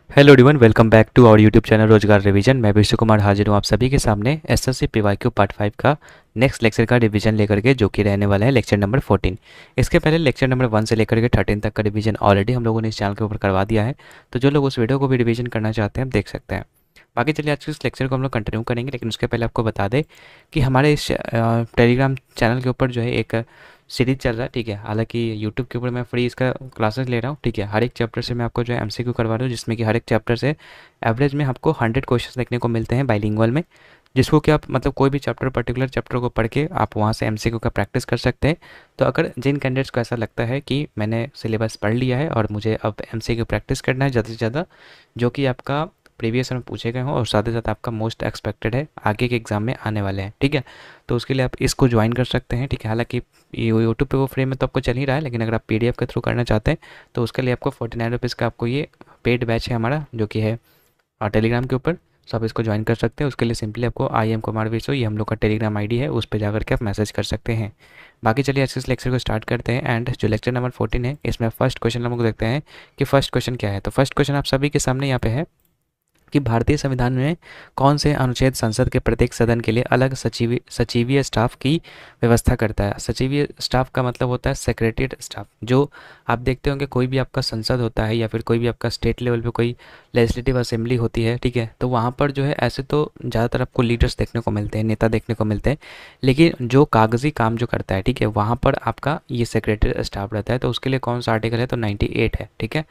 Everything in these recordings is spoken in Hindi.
Hello everyone, welcome back to our YouTube channel Rozgar revision. मैं विश्व कुमार हाजिर हूँ आप सभी के सामने एसएससी पीवाईक्यू पार्ट 5 का नेक्स्ट लेक्चर का रिवीजन लेकर के, जो कि रहने वाला है लेक्चर नंबर 14। इसके पहले लेक्चर नंबर 1 से लेकर के 13 तक का रिवीजन ऑलरेडी हम लोगों ने इस चैनल के ऊपर करवा दिया है। तो जो लोग उस वीडियो को भी रिवीजन करना चाहते हैं, आप देख सकते हैं। बाकी चलिए आज के इस लेक्चर को हम लोग कंटिन्यू करेंगे, लेकिन उसके पहले आपको बता दें कि हमारे इस टेलीग्राम चैनल के ऊपर जो है एक सीरीज चल रहा है। ठीक है, हालांकि यूट्यूब के ऊपर मैं फ्री इसका क्लासेस ले रहा हूँ। ठीक है, हर एक चैप्टर से मैं आपको जो है एमसीक्यू करवा रहा हूँ, जिसमें कि हर एक चैप्टर से एवरेज में आपको 100 क्वेश्चन देखने को मिलते हैं बाइलिंगुअल में, जिसको कि आप मतलब कोई भी चैप्टर पर्टिकुलर चैप्टर को पढ़ के आप वहाँ से एमसीक्यू का प्रैक्टिस कर सकते हैं। तो अगर जिन कैंडिडेट्स को ऐसा लगता है कि मैंने सिलेबस पढ़ लिया है और मुझे अब एमसीक्यू प्रैक्टिस करना है ज़्यादा से ज़्यादा, जो कि आपका प्रीवियस में पूछे गए हों और साथ ही साथ आपका मोस्ट एक्सपेक्टेड है आगे के एग्जाम में आने वाले हैं, ठीक है, तो उसके लिए आप इसको ज्वाइन कर सकते हैं। ठीक है, हालांकि यूट्यूब पे वो फ्री में तो आपको चल ही रहा है, लेकिन अगर आप पीडीएफ के थ्रू करना चाहते हैं तो उसके लिए आपको 49 रुपीज़ का आपको ये पेड बैच है हमारा, जो कि है टेलीग्राम के ऊपर। सो आप इसको ज्वाइन कर सकते हैं। उसके लिए सिंपली आपको आई एम कुमार विसो, ये हम लोग का टेलीग्राम आईडी है, उस पर जाकर के आप मैसेज कर सकते हैं। बाकी चलिए आज इस लेक्चर को स्टार्ट करते हैं। एंड जो लेक्चर नंबर 14 है, इसमें फर्स्ट क्वेश्चन हम लोग देखते हैं कि फर्स्ट क्वेश्चन क्या है। तो फर्स्ट क्वेश्चन आप सभी के सामने यहाँ पे है कि भारतीय संविधान में कौन से अनुच्छेद संसद के प्रत्येक सदन के लिए अलग सचिवीय स्टाफ की व्यवस्था करता है। सचिवीय स्टाफ का मतलब होता है सेक्रेटरीट स्टाफ। जो आप देखते होंगे कोई भी आपका संसद होता है या फिर कोई भी आपका स्टेट लेवल पे कोई लेजिस्लेटिव असेंबली होती है, ठीक है, तो वहाँ पर जो है ऐसे तो ज़्यादातर आपको लीडर्स देखने को मिलते हैं, नेता देखने को मिलते हैं, लेकिन जो कागजी काम जो करता है, ठीक है, वहाँ पर आपका ये सेक्रेटरी स्टाफ रहता है। तो उसके लिए कौन सा आर्टिकल है, तो 98 है। ठीक है,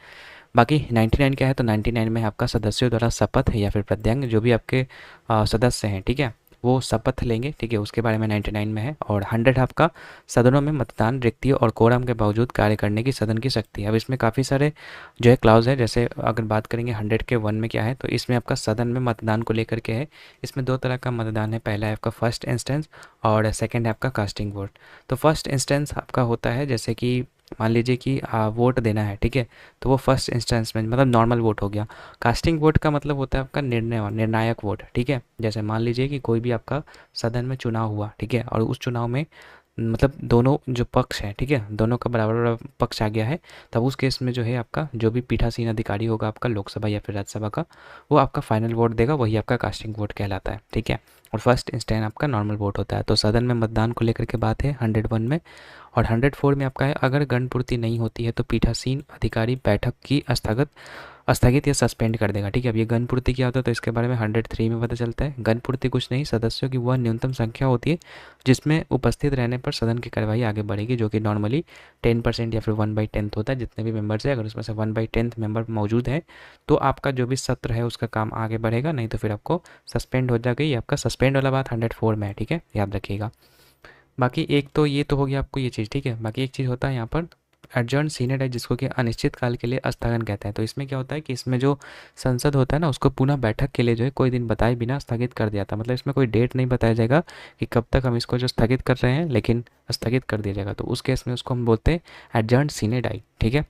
बाकी 99 क्या है, तो 99 में आपका सदस्यों द्वारा शपथ या फिर प्रत्यंग जो भी आपके सदस्य हैं, ठीक है, वो शपथ लेंगे। ठीक है, उसके बारे में 99 में है। और 100 आपका सदनों में मतदान रिक्तियों और कोरम के बावजूद कार्य करने की सदन की शक्ति है। अब इसमें काफ़ी सारे जो है क्लाउज है, जैसे अगर बात करेंगे 100 के 1 में क्या है, तो इसमें आपका सदन में मतदान को लेकर के है। इसमें दो तरह का मतदान है, पहला है आपका फर्स्ट इंस्टेंस और सेकेंड है आपका कास्टिंग वोट। तो फर्स्ट इंस्टेंस आपका होता है जैसे कि मान लीजिए कि वोट देना है, ठीक है, तो वो फर्स्ट इंस्टेंस में मतलब नॉर्मल वोट हो गया। कास्टिंग वोट का मतलब होता है आपका निर्णायक वोट। ठीक है, जैसे मान लीजिए कि कोई भी आपका सदन में चुनाव हुआ, ठीक है, और उस चुनाव में मतलब दोनों जो पक्ष हैं, ठीक है, दोनों का बराबर बराबर पक्ष आ गया है, तब उस केस में जो है आपका जो भी पीठासीन अधिकारी होगा आपका लोकसभा या फिर राज्यसभा का, वो आपका फाइनल वोट देगा, वही आपका कास्टिंग वोट कहलाता है। ठीक है, और फर्स्ट इंस्टेंस आपका नॉर्मल वोट होता है। तो सदन में मतदान को लेकर के बात है 101 में। और 104 में आपका है अगर गणपूर्ति नहीं होती है तो पीठासीन अधिकारी बैठक की स्थगित या सस्पेंड कर देगा। ठीक है, अब ये गणपूर्ति क्या होता है, तो इसके बारे में 103 में पता चलता है। गणपूर्ति कुछ नहीं, सदस्यों की वह न्यूनतम संख्या होती है जिसमें उपस्थित रहने पर सदन की कार्यवाही आगे बढ़ेगी, जो कि नॉर्मली 10% या फिर 1/10 होता है। जितने भी मेंबर्स है, अगर उसमें से 1/10 मेंबर मौजूद है तो आपका जो भी सत्र है उसका काम आगे बढ़ेगा, नहीं तो फिर आपको सस्पेंड हो जाएगा। ये आपका सस्पेंड वाला बात 104 में है। ठीक है, याद रखिएगा। बाकी एक तो ये तो हो गया आपको ये चीज़, ठीक है। बाकी एक चीज़ होता है यहाँ पर एडजर्न सीनेट है, जिसको कि अनिश्चित काल के लिए स्थगन कहते हैं। तो इसमें क्या होता है कि इसमें जो संसद होता है ना, उसको पुनः बैठक के लिए जो है कोई दिन बताए बिना स्थगित कर दिया था। मतलब इसमें कोई डेट नहीं बताया जाएगा कि कब तक हम इसको जो स्थगित कर रहे हैं, लेकिन स्थगित कर दिया जाएगा। तो उस केस में उसको हम बोलते हैं एडजर्न सीनेट। ठीक है,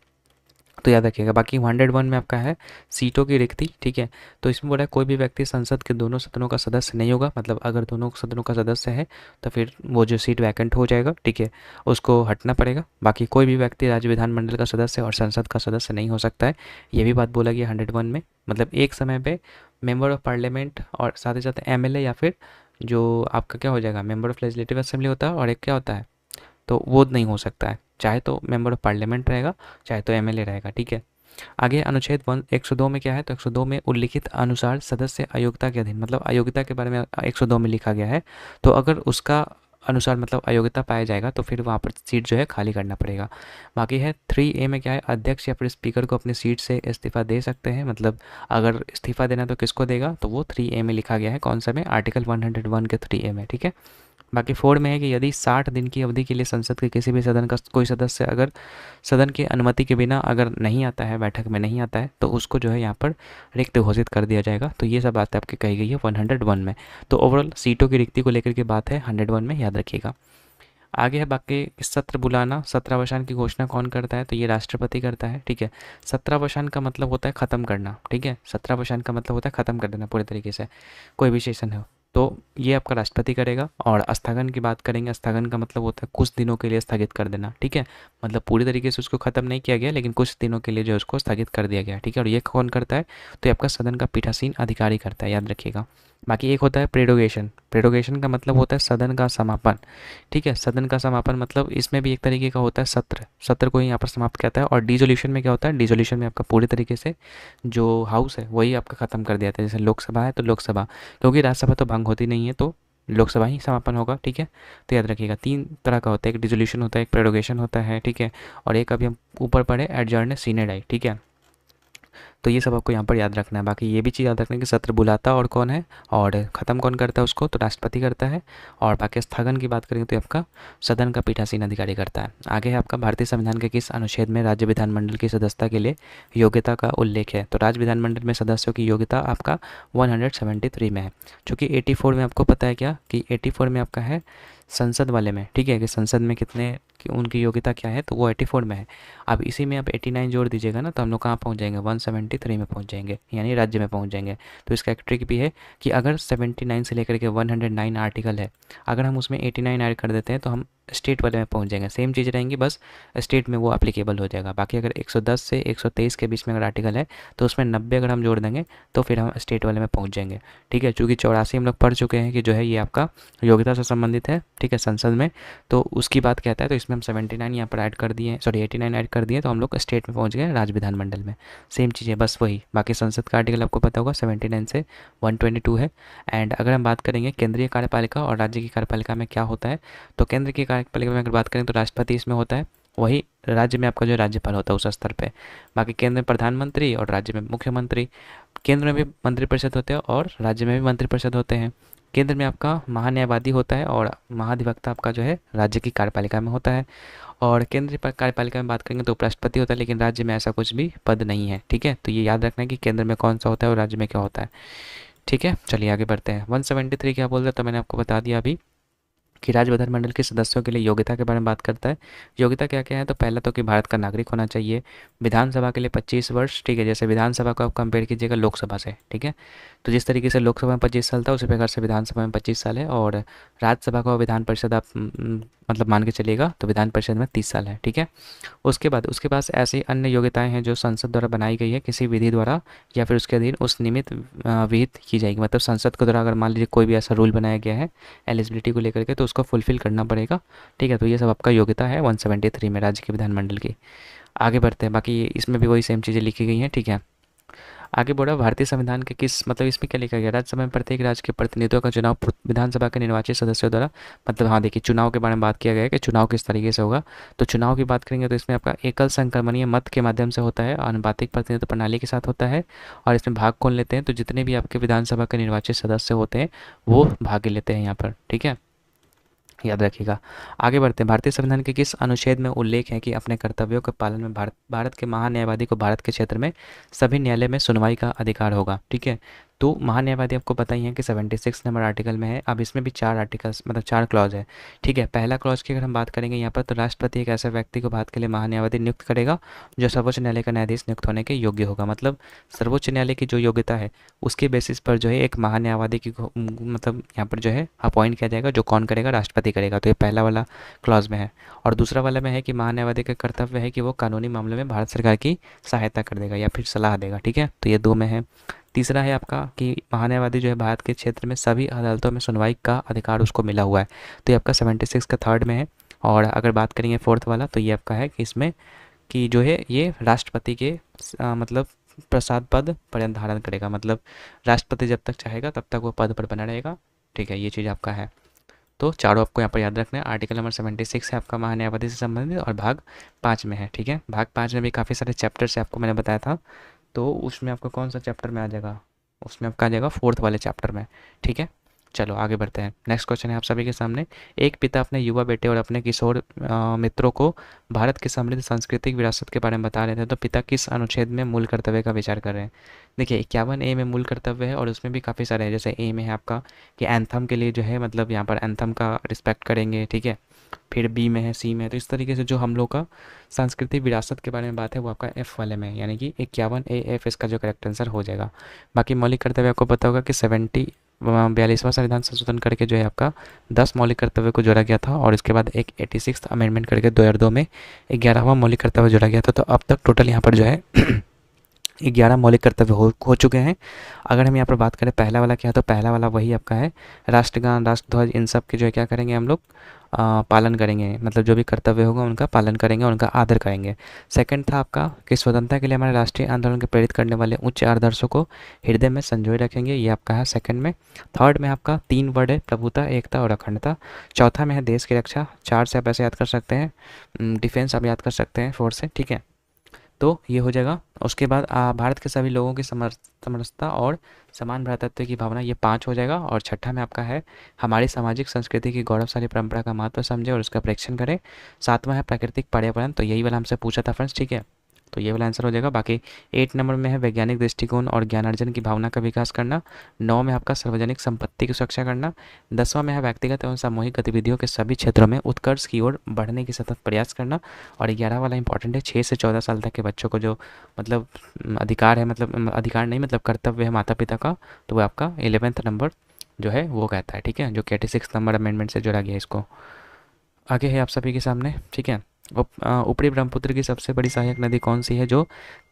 तो याद रखिएगा। बाकी 101 में आपका है सीटों की रिक्ति। ठीक है, तो इसमें बोला है कोई भी व्यक्ति संसद के दोनों सदनों का सदस्य नहीं होगा। मतलब अगर दोनों सदनों का सदस्य है तो फिर वो जो सीट वैकेंट हो जाएगा, ठीक है, उसको हटना पड़ेगा। बाकी कोई भी व्यक्ति राज्य विधानमंडल का सदस्य और संसद का सदस्य नहीं हो सकता है, ये भी बात बोला गया 101 में। मतलब एक समय पे मेंबर ऑफ पार्लियामेंट और साथ ही साथ एमएलए या फिर जो आपका क्या हो जाएगा मेंबर ऑफ लेजिस्लेटिव असेंबली होता है, और एक क्या होता है, तो वो नहीं हो सकता है। चाहे तो मेंबर ऑफ पार्लियामेंट रहेगा, चाहे तो एमएलए रहेगा। ठीक है, आगे अनुच्छेद 102 में क्या है, तो 102 में उल्लिखित अनुसार सदस्य अयोग्यता के अधीन, मतलब अयोग्यता के बारे में 102 में लिखा गया है। तो अगर उसका अनुसार मतलब अयोग्यता पाया जाएगा तो फिर वहाँ पर सीट जो है खाली करना पड़ेगा। बाकी है 3A में क्या है, अध्यक्ष या फिर स्पीकर को अपनी सीट से इस्तीफा दे सकते हैं। मतलब अगर इस्तीफा देना तो किसको देगा, तो वो 3A में लिखा गया है। कौन सा में, आर्टिकल 101 के 3A में। ठीक है, बाकी 4 में है कि यदि 60 दिन की अवधि के लिए संसद के किसी भी सदन का कोई सदस्य अगर सदन की अनुमति के बिना अगर नहीं आता है, बैठक में नहीं आता है, तो उसको जो है यहाँ पर रिक्त घोषित कर दिया जाएगा। तो ये सब बात आपकी कही गई है 101 में। तो ओवरऑल सीटों की रिक्ति को लेकर के बात है 101 में, याद रखिएगा। आगे है बाकी सत्र बुलाना, सत्रावसान की घोषणा कौन करता है, तो ये राष्ट्रपति करता है। ठीक है, सत्रावसान का मतलब होता है ख़त्म करना। ठीक है, सत्रावसान का मतलब होता है ख़त्म कर देना पूरे तरीके से, कोई भी सेशन हो। तो ये आपका राष्ट्रपति करेगा। और स्थगन की बात करेंगे, स्थगन का मतलब होता है कुछ दिनों के लिए स्थगित कर देना, ठीक है। मतलब पूरी तरीके से उसको ख़त्म नहीं किया गया, लेकिन कुछ दिनों के लिए जो है उसको स्थगित कर दिया गया, ठीक है। और ये कौन करता है? तो ये आपका सदन का पीठासीन अधिकारी करता है, याद रखिएगा। बाकी एक होता है प्रेरोगेशन। प्रेरोगेशन का मतलब होता है सदन का समापन, ठीक है। सदन का समापन मतलब इसमें भी एक तरीके का होता है सत्र, सत्र को ही यहाँ पर समाप्त करता है। और डिसोल्यूशन में क्या होता है? डिसोल्यूशन में आपका पूरी तरीके से जो हाउस है वही आपका ख़त्म कर दिया था। जैसे लोकसभा है तो लोकसभा, क्योंकि राज्यसभा तो भंग होती नहीं है, तो लोकसभा ही समापन होगा, ठीक है। तो याद रखिएगा 3 तरह का होता है, एक डिसोल्यूशन होता है, एक प्रेरोगेशन होता है, ठीक है। और एक अभी हम ऊपर पढ़े एडजर्न सीने डाई, ठीक है। तो ये सब आपको यहाँ पर याद रखना है। बाकी ये भी चीज़ याद रखना है कि सत्र बुलाता और कौन है और ख़त्म कौन करता है उसको? तो राष्ट्रपति करता है। और बाकी स्थगन की बात करेंगे तो आपका सदन का पीठासीन अधिकारी करता है। आगे है आपका भारतीय संविधान के किस अनुच्छेद में राज्य विधानमंडल की सदस्यता के लिए योग्यता का उल्लेख है? तो राज्य विधानमंडल में सदस्यों की योग्यता आपका 173 में है। चूँकि 84 में आपको पता है क्या कि 84 में आपका है संसद वाले में, ठीक है, कि संसद में कितने कि उनकी योग्यता क्या है, तो वो 84 में है। अब इसी में आप 89 जोड़ दीजिएगा ना, तो हम लोग कहाँ पहुँच जाएंगे? 173 में पहुँच जाएंगे, यानी राज्य में पहुँच जाएंगे। तो इसका एक ट्रिक भी है कि अगर 79 से लेकर के 109 आर्टिकल है, अगर हम उसमें 89 ऐड कर देते हैं तो हम स्टेट वाले में पहुँच जाएंगे। सेम चीज़ रहेंगी, बस स्टेट में वो अप्लीकेबल हो जाएगा। बाकी अगर 110 से 123 के बीच में अगर आर्टिकल है तो उसमें 90 अगर हम जोड़ देंगे तो फिर हम स्टेट वाले में पहुँच जाएंगे, ठीक है। चूँकि 84 हम लोग पढ़ चुके हैं कि जो है ये आपका योग्यता से संबंधित है, ठीक है, संसद में, तो उसकी बात कहता है। तो इसमें हम 79 यहाँ पर ऐड कर दिए, सॉरी 89 ऐड कर दिए, तो हम लोग स्टेट में पहुँच गए, राज्य विधानमंडल में। सेम चीज़ है, बस वही। बाकी संसद का आर्टिकल आपको पता होगा 79 से 122 है। एंड अगर हम बात करेंगे केंद्रीय कार्यपालिका और राज्य की कार्यपालिका में क्या होता है, तो केंद्र की कार्यपालिका में अगर बात करें तो राष्ट्रपति इसमें होता है, वही राज्य में आपका जो राज्यपाल होता है उस स्तर पे। बाकी केंद्र में प्रधानमंत्री और राज्य में मुख्यमंत्री। केंद्र में भी मंत्रिपरिषद होते हैं और राज्य में भी मंत्रिपरिषद होते हैं। केंद्र में आपका महान्यायवादी होता है और महाधिवक्ता आपका जो है राज्य की कार्यपालिका में होता है। और केंद्रीय कार्यपालिका में बात करेंगे तो उपराष्ट्रपति होता है, लेकिन राज्य में ऐसा कुछ भी पद नहीं है, ठीक है। तो ये याद रखना है कि केंद्र में कौन सा होता है और राज्य में क्या होता है, ठीक है। चलिए आगे बढ़ते हैं। 173 क्या बोल रहा था मैंने आपको बता दिया अभी, कि राज्य विधानमंडल के सदस्यों के लिए योग्यता के बारे में बात करता है। योग्यता क्या क्या है? तो पहला तो कि भारत का नागरिक होना चाहिए, विधानसभा के लिए 25 वर्ष, ठीक है। जैसे विधानसभा को आप कंपेयर कीजिएगा लोकसभा से, ठीक है। तो जिस तरीके से लोकसभा में 25 साल था उसी प्रकार से विधानसभा में 25 साल है। और राज्यसभा का विधान परिषद आप मतलब मान के चलिएगा तो विधान परिषद में 30 साल है, ठीक है। उसके पास ऐसी अन्य योग्यताएं हैं जो संसद द्वारा बनाई गई है किसी विधि द्वारा या फिर उसके अधीन उस निमित्त विहित की जाएगी। मतलब संसद के द्वारा अगर मान लीजिए कोई भी ऐसा रूल बनाया गया है एलिजिबिलिटी को लेकर के, तो उसको फुलफिल करना पड़ेगा, ठीक है। तो ये सब आपका योग्यता है 173 में राज्य के विधानमंडल की। आगे बढ़ते हैं। बाकी इसमें भी वही सेम चीज़ें लिखी गई हैं, ठीक है। आगे बढ़ा, भारतीय संविधान के किस मतलब इसमें क्या लिखा गया? राज्यसभा में प्रत्येक राज्य के प्रतिनिधित्व का चुनाव विधानसभा के निर्वाचित सदस्यों द्वारा, मतलब हाँ देखिए चुनाव के बारे में बात किया गया है कि चुनाव किस तरीके से होगा। तो चुनाव की बात करेंगे तो इसमें आपका एकल संक्रमणीय मत के माध्यम से होता है, आनुपातिक प्रतिनिधित्व प्रणाली के साथ होता है। और इसमें भाग कौन लेते हैं? तो जितने भी आपके विधानसभा के निर्वाचित सदस्य होते हैं वो भाग लेते हैं यहाँ पर, ठीक है, याद रखिएगा। आगे बढ़ते हैं। भारतीय संविधान के किस अनुच्छेद में उल्लेख है कि अपने कर्तव्यों के पालन में भारत के महान्यायवादी को भारत के क्षेत्र में सभी न्यायालय में सुनवाई का अधिकार होगा, ठीक है। तो महान्यायवादी आपको पता ही है कि 76 नंबर आर्टिकल में है। अब इसमें भी 4 आर्टिकल्स मतलब 4 क्लॉज है, ठीक है। पहला क्लॉज की अगर हम बात करेंगे यहाँ पर, तो राष्ट्रपति एक ऐसे व्यक्ति को भारत के लिए महान्यायवादी नियुक्त करेगा जो सर्वोच्च न्यायालय का न्यायाधीश नियुक्त होने के योग्य होगा। मतलब सर्वोच्च न्यायालय की जो योग्यता है उसके बेसिस पर जो है एक महान्यायवादी की मतलब यहाँ पर जो है अपॉइंट किया जाएगा, जो कौन करेगा? राष्ट्रपति करेगा। तो ये पहला वाला क्लॉज में है। और दूसरा वाला में है कि महान्यायवादी का कर्तव्य है कि वो कानूनी मामलों में भारत सरकार की सहायता कर देगा या फिर सलाह देगा, ठीक है। तो ये 2 में है। तीसरा है आपका कि महान्यायवादी जो है भारत के क्षेत्र में सभी अदालतों में सुनवाई का अधिकार उसको मिला हुआ है। तो ये आपका 76 का 3rd में है। और अगर बात करेंगे 4th वाला, तो ये आपका है कि इसमें कि जो है ये राष्ट्रपति के मतलब प्रसाद पद पर्यंत धारण करेगा। मतलब राष्ट्रपति जब तक चाहेगा तब तक वो पद पर बना रहेगा, ठीक है। ये चीज़ आपका है। तो चारों आपको यहाँ पर याद रखना है। आर्टिकल नंबर 76 है आपका महान्यायवादी से संबंधित और भाग 5 में है, ठीक है। भाग 5 में भी काफ़ी सारे चैप्टर से आपको मैंने बताया था, तो उसमें आपका कौन सा चैप्टर में आ जाएगा? उसमें आपका आ जाएगा 4th वाले चैप्टर में, ठीक है। चलो आगे बढ़ते हैं। नेक्स्ट क्वेश्चन है आप सभी के सामने। एक पिता अपने युवा बेटे और अपने किशोर मित्रों को भारत की समृद्ध सांस्कृतिक विरासत के बारे में बता रहे थे, तो पिता किस अनुच्छेद में मूल कर्तव्य का विचार कर रहे हैं? देखिए 51A में मूल कर्तव्य है और उसमें भी काफ़ी सारे हैं। जैसे ए में है आपका कि एंथम के लिए जो है मतलब यहाँ पर एंथम का रिस्पेक्ट करेंगे, ठीक है। फिर बी में है, सी में है। तो इस तरीके से जो हम लोग का सांस्कृतिक विरासत के बारे में बात है वो आपका एफ वाले में है, यानी कि 51A F इसका जो करेक्ट आंसर हो जाएगा। बाकी मौलिक कर्तव्य आपको पता होगा कि 42वां संविधान संशोधन करके जो है आपका 10 मौलिक कर्तव्य को जोड़ा गया था, और इसके बाद एक 86th अमेंडमेंट करके 2002 में 11वां मौलिक कर्तव्य जोड़ा गया था। तो अब तक टोटल यहाँ पर जो है 11 मौलिक कर्तव्य हो चुके हैं। अगर हम यहाँ पर बात करें पहला वाला क्या है, तो पहला वाला वही आपका है राष्ट्रगान, राष्ट्रध्वज, इन सब के जो है क्या करेंगे हम लोग पालन करेंगे, मतलब जो भी कर्तव्य होगा उनका पालन करेंगे, उनका आदर करेंगे। सेकंड था आपका कि स्वतंत्रता के लिए हमारे राष्ट्रीय आंदोलन को प्रेरित करने वाले उच्च आदर्शों को हृदय में संजोए रखेंगे, ये आपका है सेकंड में। थर्ड में आपका 3 वर्ड है प्रभुता, एकता और अखंडता। चौथा में है देश की रक्षा, 4 से आप ऐसे याद कर सकते हैं, डिफेंस आप याद कर सकते हैं 4 से, ठीक है। तो ये हो जाएगा। उसके बाद भारत के सभी लोगों की समरसता और समान भ्रातृत्व की भावना, ये 5 हो जाएगा। और छठा में आपका है हमारी सामाजिक संस्कृति की गौरवशाली परंपरा का महत्व समझे और उसका परीक्षण करें। सातवां है प्राकृतिक पर्यावरण, तो यही वाला हमसे पूछा था फ्रेंड्स, ठीक है। तो ये वाला आंसर हो जाएगा। बाकी 8 नंबर में है वैज्ञानिक दृष्टिकोण और ज्ञानार्जन की भावना का विकास करना। 9 में आपका सार्वजनिक संपत्ति की सुरक्षा करना। 10वां में है व्यक्तिगत एवं सामूहिक गतिविधियों के सभी क्षेत्रों में उत्कर्ष की ओर बढ़ने की सतत प्रयास करना। और 11 वाला इंपॉर्टेंट है 6 से 14 साल तक के बच्चों को जो मतलब अधिकार है, मतलब अधिकार नहीं मतलब कर्तव्य है माता पिता का, तो वो आपका 11th नंबर जो है वो कहता है, ठीक है, जो कि 86 नंबर अमेंडमेंट से जोड़ा गया है। इसको आगे है आप सभी के सामने, ठीक है। ऊपरी ब्रह्मपुत्र की सबसे बड़ी सहायक नदी कौन सी है जो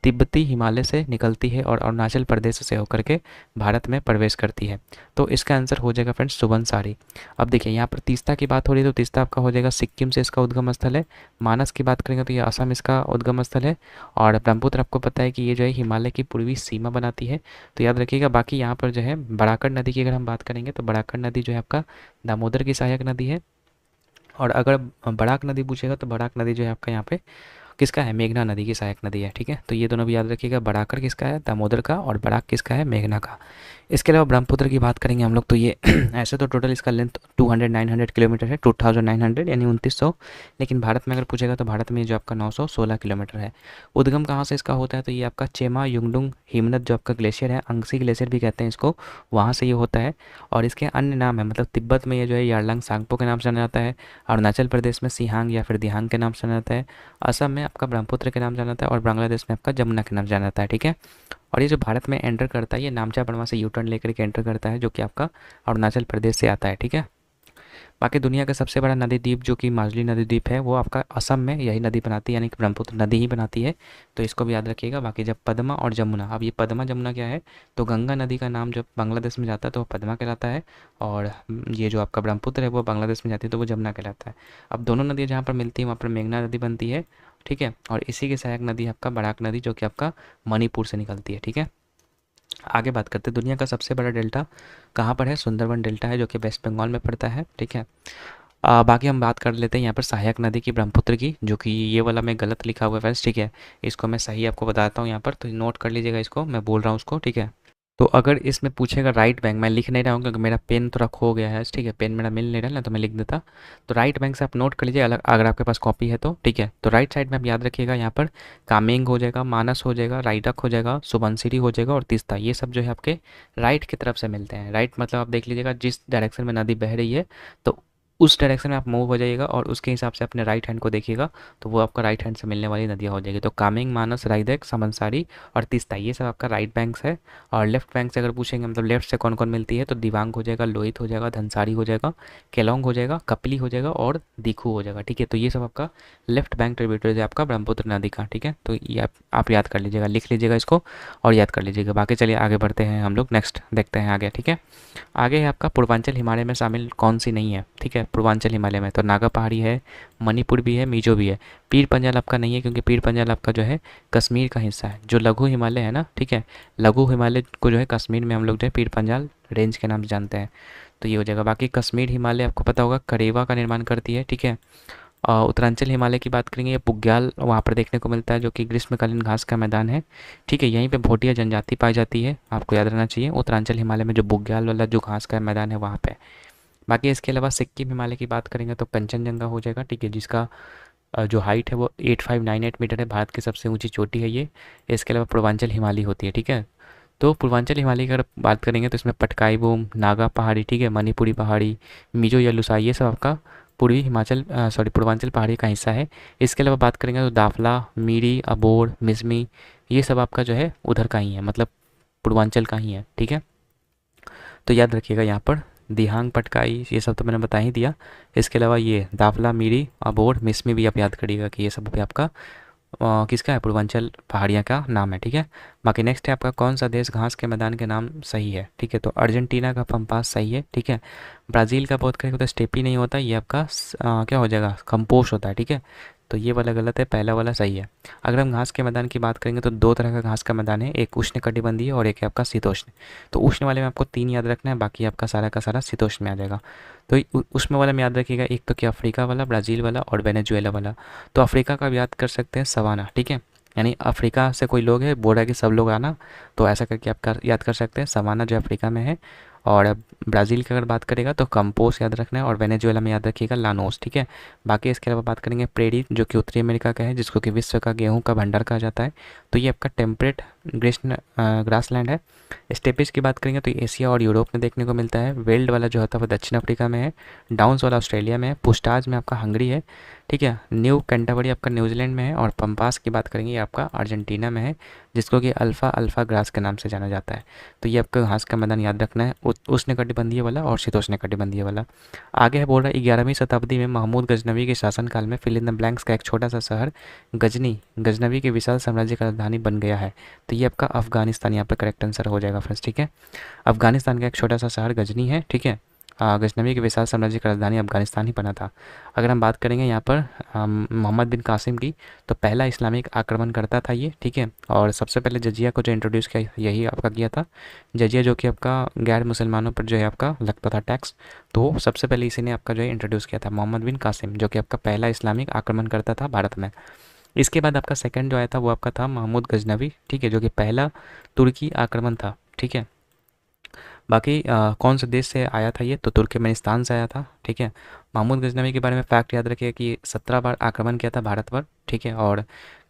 तिब्बती हिमालय से निकलती है और अरुणाचल प्रदेश से होकर के भारत में प्रवेश करती है? तो इसका आंसर हो जाएगा फ्रेंड्स सुबनसारी। अब देखिए यहाँ पर तीस्ता की बात हो रही है, तो तीस्ता आपका हो जाएगा सिक्किम से इसका उद्गम स्थल है। मानस की बात करेंगे तो ये असम इसका उद्गम स्थल है। और ब्रह्मपुत्र आपको पता है कि ये जो है हिमालय की पूर्वी सीमा बनाती है, तो याद रखिएगा। बाकी यहाँ पर जो है बराकर नदी की अगर हम बात करेंगे तो बराकर नदी जो है आपका दामोदर की सहायक नदी है। और अगर बराक नदी पूछेगा तो बराक नदी जो है आपका यहाँ पे किसका है, मेघना नदी की सहायक नदी है, ठीक है। तो ये दोनों भी याद रखिएगा, बराकर किसका है, दामोदर का, और बराक किसका है, मेघना का। इसके अलावा ब्रह्मपुत्र की बात करेंगे हम लोग तो ये ऐसे तो टोटल इसका लेंथ 900 किलोमीटर है, 2900 यानी 2900। लेकिन भारत में अगर पूछेगा तो भारत में जो आपका 916 किलोमीटर है। उद्गम कहाँ से इसका होता है, तो ये आपका चेमा युंगडुंग हिमनद जो आपका ग्लेशियर है, अंगसी ग्लेशियर भी कहते हैं इसको, वहाँ से ये होता है। और इसके अन्य नाम है, मतलब तिब्बत में ये जो है यारलंग सांगपो के नाम से जाना जाता है। अरुणाचल प्रदेश में सिहांग या फिर दिहांग के नाम से जाना जाता है। असम में आपका ब्रह्मपुत्र के नाम जाना जाता है। और बांग्लादेश में आपका जमुना के नाम जाना जाता है, ठीक है। और ये जो भारत में एंटर करता है ये नामचा बड़वा से यू टर्न लेकर के एंटर करता है, जो कि आपका अरुणाचल प्रदेश से आता है, ठीक है। बाकी दुनिया का सबसे बड़ा नदी द्वीप जो कि माजुली नदी द्वीप है वो आपका असम में यही नदी बनाती है, यानी कि ब्रह्मपुत्र नदी ही बनाती है, तो इसको भी याद रखिएगा। बाकी जब पद्मा और जमुना, अब ये पद्मा जमुना क्या है, तो गंगा नदी का नाम जब बांग्लादेश में जाता है तो वो पद्मा कहलाता है, और ये जो आपका ब्रह्मपुत्र है वो बांग्लादेश में जाती है तो वो जमुना कहलाता है। अब दोनों नदियाँ जहाँ पर मिलती हैं वहाँ पर मेघना नदी बनती है, ठीक है। और इसी की सहायक नदी आपका बराक नदी जो कि आपका मणिपुर से निकलती है, ठीक है। आगे बात करते हैं दुनिया का सबसे बड़ा डेल्टा कहाँ पर है, सुंदरबन डेल्टा है जो कि वेस्ट बंगाल में पड़ता है, ठीक है। बाकी हम बात कर लेते हैं यहाँ पर सहायक नदी की ब्रह्मपुत्र की, जो कि ये वाला मैं गलत लिखा हुआ है फ्रेंड्स, ठीक है। इसको मैं सही आपको बताता हूँ यहाँ पर, तो नोट कर लीजिएगा इसको, मैं बोल रहा हूँ उसको, ठीक है। तो अगर इसमें पूछेगा राइट बैंक, मैं लिख नहीं रहा हूँ क्योंकि मेरा पेन थोड़ा खो गया है, ठीक है, पेन मेरा मिल नहीं रहा ना तो मैं लिख देता। तो राइट बैंक से आप नोट कर लीजिए, अलग अगर आपके पास कॉपी है तो, ठीक है। तो राइट साइड में आप याद रखिएगा यहाँ पर कामेंग हो जाएगा, मानस हो जाएगा, राइडक हो जाएगा, सुबनसिरी हो जाएगा और तीस्ता, ये सब जो है आपके राइट की तरफ से मिलते हैं। राइट मतलब आप देख लीजिएगा जिस डायरेक्शन में नदी बह रही है तो उस डायरेक्शन में आप मूव हो जाइएगा और उसके हिसाब से अपने राइट हैंड को देखिएगा, तो वो आपका राइट हैंड से मिलने वाली नदियाँ हो जाएगी। तो कामेंग, मानस, राइदक, समनसारी और तीस्ता, ये सब आपका राइट बैंक है। और लेफ्ट बैंक से अगर पूछेंगे मतलब लेफ्ट से कौन कौन मिलती है, तो दिवांग हो जाएगा, लोहित हो जाएगा, धनसारी हो जाएगा, केलोंग हो जाएगा, कपली हो जाएगा और दिखू हो जाएगा, ठीक है। तो ये सब आपका लेफ्ट बैंक ट्रिब्यूटरीज है आपका ब्रह्मपुत्र नदी का, ठीक है। तो ये आप याद कर लीजिएगा, लिख लीजिएगा इसको और याद कर लीजिएगा। बाकी चलिए आगे बढ़ते हैं हम लोग, नेक्स्ट देखते हैं आगे, ठीक है। आगे है आपका पूर्वांचल हिमालय में शामिल कौन सी नहीं है, ठीक है। पूर्वांचल हिमालय में तो नागा पहाड़ी है, मणिपुर भी है, मिजो भी है। पीर पंजाल आपका नहीं है क्योंकि पीर पंजाल आपका जो है कश्मीर का हिस्सा है। जो लघु हिमालय है ना, ठीक है, लघु हिमालय को जो है कश्मीर में हम लोग जो है पीर पंजाल रेंज के नाम से जानते हैं, तो ये हो जाएगा। बाकी कश्मीर हिमालय आपको पता होगा करेवा का निर्माण करती है, ठीक है। उत्तरांचल हिमालय की बात करेंगे, ये बुग्याल वहाँ पर देखने को मिलता है जो कि ग्रीष्मकालीन घास का मैदान है, ठीक है। यहीं पे भोटिया जनजाति पाई जाती है, आपको याद रहना चाहिए। उत्तरांचल हिमालय में जो बुग्याल वाला जो घास का मैदान है वहाँ पे। बाकी इसके अलावा सिक्किम हिमालय की बात करेंगे तो कंचनजंगा हो जाएगा, ठीक है, जिसका जो हाइट है वो 8598 मीटर है, भारत की सबसे ऊंची चोटी है ये। इसके अलावा पूर्वांचल हिमालय होती है, ठीक है। तो पूर्वांचल हिमालय की अगर बात करेंगे तो इसमें पटकाई बूम, नागा पहाड़ी, ठीक है, मणिपुरी पहाड़ी, मिजो या लुसाई, ये सब आपका पूर्वी हिमाचल पूर्वांचल पहाड़ी का हिस्सा है। इसके अलावा बात करेंगे तो दाफला, मीरी, अबोर, मिसमी, ये सब आपका जो है उधर का ही है, मतलब पूर्वांचल का ही है, ठीक है। तो याद रखिएगा यहाँ पर दिहांग पटकाई ये सब तो मैंने बता ही दिया। इसके अलावा ये दावला मिरी अबोर मिसमी भी आप याद करिएगा कि ये सब भी आपका किसका है, पूर्वांचल पहाड़ियाँ का नाम है, ठीक है। बाकी नेक्स्ट है आपका कौन सा देश घास के मैदान के नाम सही है, ठीक है। तो अर्जेंटीना का पंपास सही है, ठीक है। ब्राज़ील का बहुत करेंगे तो स्टेपी नहीं होता, ये आपका क्या हो जाएगा, कंपोस्ट होता है, ठीक है। तो ये वाला गलत है, पहला वाला सही है। अगर हम घास के मैदान की बात करेंगे तो दो तरह का घास का मैदान है, एक उष्णकटिबंधीय और एक है आपका शीतोष्ण। तो उष्ण वाले में आपको 3 याद रखना है, बाकी आपका सारा का सारा शीतोष्ण में आ जाएगा। तो उष्ण वाले में याद रखिएगा, एक तो क्या अफ्रीका वाला, ब्राज़ील वाला और वेनेजुएला वाला। तो अफ्रीका का भी याद कर सकते हैं सवाना, ठीक है। यानी अफ्रीका से कोई लोग है बोल रहा है कि सब लोग आना, तो ऐसा करके आप याद कर सकते हैं सवाना जो अफ्रीका में है। और अब ब्राज़ील की अगर बात करेगा तो कंपोस याद रखना है, और वेनेजुएला में याद रखिएगा लानोस, ठीक है। बाकी इसके अलावा बात करेंगे प्रेरी जो कि उत्तरी अमेरिका का है, जिसको कि विश्व का गेहूं का भंडार कहा जाता है। तो ये आपका टेम्परेट ग्रीष्म ग्रासलैंड है। स्टेपिस की बात करेंगे तो एशिया और यूरोप में देखने को मिलता है। वेल्ड वाला जो होता है वो दक्षिण अफ्रीका में है। डाउन्स वाला ऑस्ट्रेलिया में है। पुस्टाज में आपका हंगरी है, ठीक है। न्यू कैंटरबरी आपका न्यूजीलैंड में है। और पंपास की बात करेंगे ये आपका अर्जेंटीना में है, जिसको कि अल्फ़ा अल्फ़ा ग्रास के नाम से जाना जाता है। तो ये आपका घास का मैदान याद रखना है, उष्णकटिबंधीय वाला और शीतोष्णकटिबंधीय वाला। आगे है बोल रहा है 11वीं शताब्दी में महमूद गजनवी के शासनकाल में फिल इन द ब्लैंक्स का एक छोटा सा शहर गजनवी के विशाल साम्राज्य का राजधानी बन गया है। तो ये आपका अफगानिस्तान यहाँ पर करेक्ट आंसर हो जाएगा फ्रेंड्स, ठीक है। अफगानिस्तान का एक छोटा सा शहर गजनी है, ठीक है। गजनवी के विशाल साम्राज्य का राजधानी अफगानिस्तान ही बना था। अगर हम बात करेंगे यहाँ पर मोहम्मद बिन कासिम की, तो पहला इस्लामिक आक्रमण करता था ये, ठीक है। और सबसे पहले जजिया को जो इंट्रोड्यूस किया यही आपका किया था। जजिया जो कि आपका गैर मुसलमानों पर जो है आपका लगता था टैक्स, तो सबसे पहले इसी ने आपका जो है इंट्रोड्यूस किया था, मोहम्मद बिन कासिम, जो कि आपका पहला इस्लामिक आक्रमण करता था भारत में। इसके बाद आपका सेकंड जो आया था वो आपका था महमूद गजनवी, ठीक है, जो कि पहला तुर्की आक्रमण था, ठीक है। बाकी कौन से देश से आया था ये, तो तुर्कमेनिस्तान से आया था, ठीक है। महमूद गजनवी के बारे में फैक्ट याद रखिए कि 17 बार आक्रमण किया था भारत पर, ठीक है। और